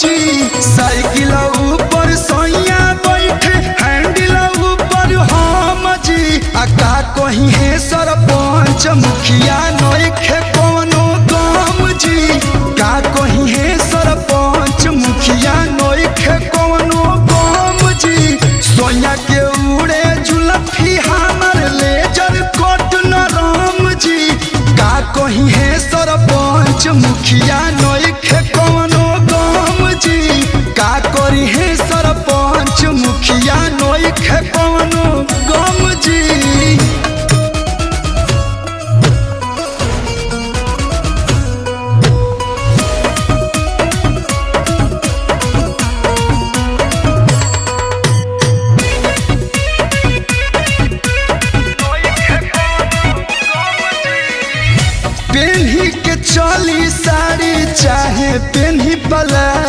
जी। साइकिल ऊपर सोइया बैठे हैंडल ऊपर हम जी। का कहीं है सरपंच मुखिया नइखे कोनो काम जी। का कहीं है सरपंच मुखिया नइखे कोनो काम जी। सोइया के उड़े जुलफी हमर लेजर कोट न राम जी। का कहीं है सरपंच मुखिया